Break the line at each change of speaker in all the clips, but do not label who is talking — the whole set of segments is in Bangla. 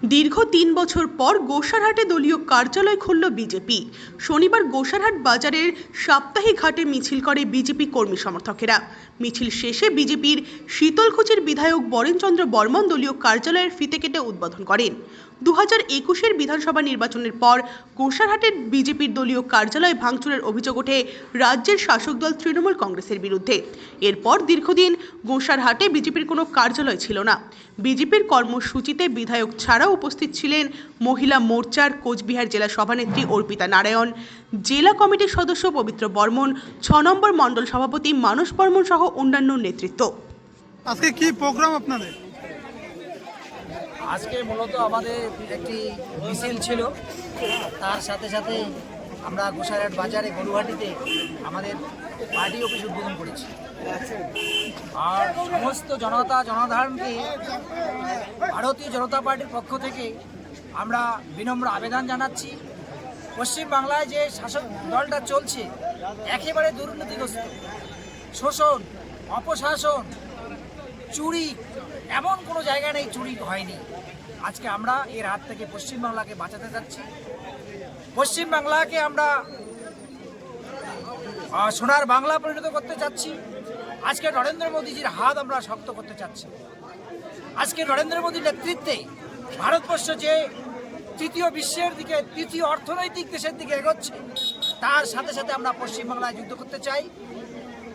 দীর্ঘ ৩ বছর পর গোসারহাটে দলীয় কার্যালয় খুলল বিজেপি। শনিবার গোসারহাট বাজারের সাপ্তাহিক হাটে মিছিল করে বিজেপি কর্মী সমর্থকেরা। মিছিল শেষে বিজেপির শীতলকুচির বিধায়ক বরেনচন্দ্র বর্মন দলীয় কার্যালয়ের ফিতে কেটে উদ্বোধন করেন। 2021-এর বিধানসভা নির্বাচনের পর গোসারহাটের বিজেপির দলীয় কার্যালয় ভাঙচুরের অভিযোগ ওঠে রাজ্যের শাসক দল তৃণমূল কংগ্রেসের বিরুদ্ধে। এরপর দীর্ঘদিন গোসারহাটে বিজেপির কোনো কার্যালয় ছিল না। বিজেপির কর্মসূচিতে বিধায়ক ছাড়াও উপস্থিত ছিলেন মহিলা মোর্চার কোচবিহার জেলা সভানেত্রী অর্পিতা নারায়ণ, জেলা কমিটির সদস্য পবিত্র বর্মন, 6 নম্বর মণ্ডল সভাপতি মানস বর্মন সহ অন্যান্য নেতৃত্ব।
আজকে কি প্রোগ্রাম আপনাদের?
আজকে মূলত আমাদের একটি মিছিল ছিল, তার সাথে সাথে আমরা গোসাইরহাট বাজারে গরুহাটিতে আমাদের পার্টি অফিস উদ্বোধন করেছি। আর সমস্ত জনসাধারণকে ভারতীয় জনতা পার্টির পক্ষ থেকে আমরা বিনম্র আবেদন জানাচ্ছি। পশ্চিমবাংলায় যে শাসক দলটা চলছে একেবারে দুর্নীতিগ্রস্ত, শোষণ, অপশাসন, চুরি, এমন কোনো জায়গা নেই চুরি হয়নি। আজকে আমরা এর হাত থেকে পশ্চিমবাংলাকে বাঁচাতে চাচ্ছি। পশ্চিমবাংলাকে আমরা সোনার বাংলা পরিণত করতে চাচ্ছি। আজকে নরেন্দ্র মোদীজির হাত আমরা শক্ত করতে চাচ্ছি। আজকে নরেন্দ্র মোদীর নেতৃত্বে ভারতবর্ষ যে তৃতীয় বিশ্বের দিকে, তৃতীয় অর্থনৈতিক দেশের দিকে এগোচ্ছে, তার সাথে সাথে আমরা পশ্চিমবাংলায় যুদ্ধ করতে চাই।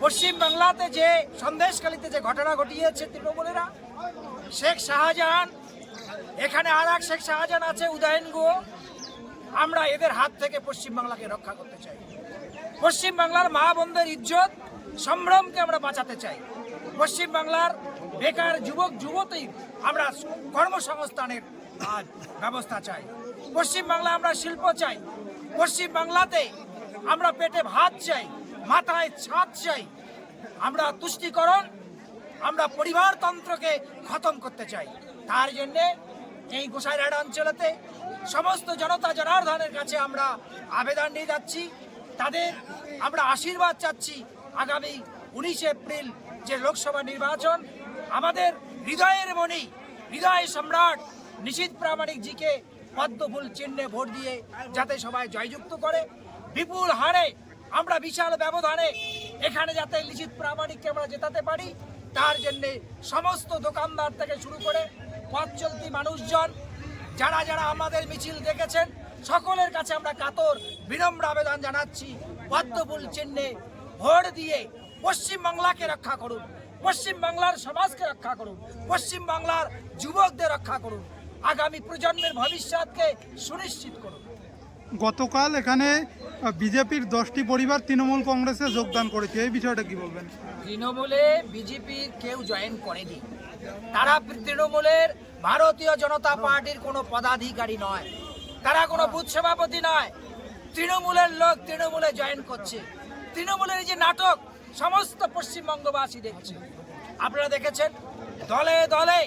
পশ্চিমবাংলাতে যে সন্দেশখালীতে যে ঘটনা ঘটিয়েছে তৃণমূলেরা, শেখ শাহজাহান, এখানে আর এক শেখ শাহজাহান আছে উদয়ন গুহ, আমরা এদের হাত থেকে পশ্চিমবাংলাকে রক্ষা করতে চাই। পশ্চিমবাংলার মা বোনদের ইজ্জত সম্ভ্রমকে আমরা বাঁচাতে চাই। পশ্চিমবাংলার বেকার যুবক যুবতী আমরা কর্মসংস্থানের ব্যবস্থা চাই। পশ্চিমবাংলা আমরা শিল্প চাই। পশ্চিমবাংলাতে আমরা পেটে ভাত চাই, মাথায় ছাদ চাই। আমরা তুষ্টিকরণ, আমরা পরিবারতন্ত্রকে খতম করতে চাই। তার জন্যে এই গোসাইরহাট অঞ্চলেতে সমস্ত জনতা জনার্দনের কাছে আমরা আবেদন নিয়ে যাচ্ছি। তাদের আমরা আশীর্বাদ চাচ্ছি। আগামী 19 এপ্রিল যে লোকসভা নির্বাচন, আমাদের হৃদয়ের মণি, হৃদয় সম্রাট নিশীথ প্রামাণিকজিকে পদ্মফুল চিহ্নে ভোট দিয়ে যাতে সবাই জয়যুক্ত করে, বিপুল হারে আমরা বিশাল ব্যবধানে এখানে যাতে নিশীথ প্রামাণিককে আমরা জেতাতে পারি, তার জন্যে সমস্ত দোকানদার থেকে শুরু করে পথ চলতি মানুষজন যারা যারা আমাদের মিছিল দেখেছেন, সকলের কাছে আমরা কাতর বিনম্র আবেদন জানাচ্ছি, পদ্মফুল চিহ্নে ভোট দিয়ে পশ্চিমবাংলাকে রক্ষা করুন, পশ্চিমবাংলার সমাজকে রক্ষা করুন, পশ্চিমবাংলার যুবকদের রক্ষা করুন, আগামী প্রজন্মের ভবিষ্যৎকে সুনিশ্চিত করুন।
গতকাল এখানে বিজেপির 10টি পরিবার তৃণমূল কংগ্রেসে যোগদান করেছে, এই বিষয়টা কি বলবেন?
তৃণমূলে বিজেপির কেউ জয়েন করেনি। তারা তৃণমূলের ভারতীয় জনতা পার্টির কোনো পদাধিকারী নয়, তারা কোনো বুথ সভাপতি নয়। তৃণমূলের লোক তৃণমূলে জয়েন করছে। তৃণমূলের যে নাটক সমস্ত পশ্চিমবঙ্গবাসী দেখছে। আপনারা দেখেছেন দলে দলে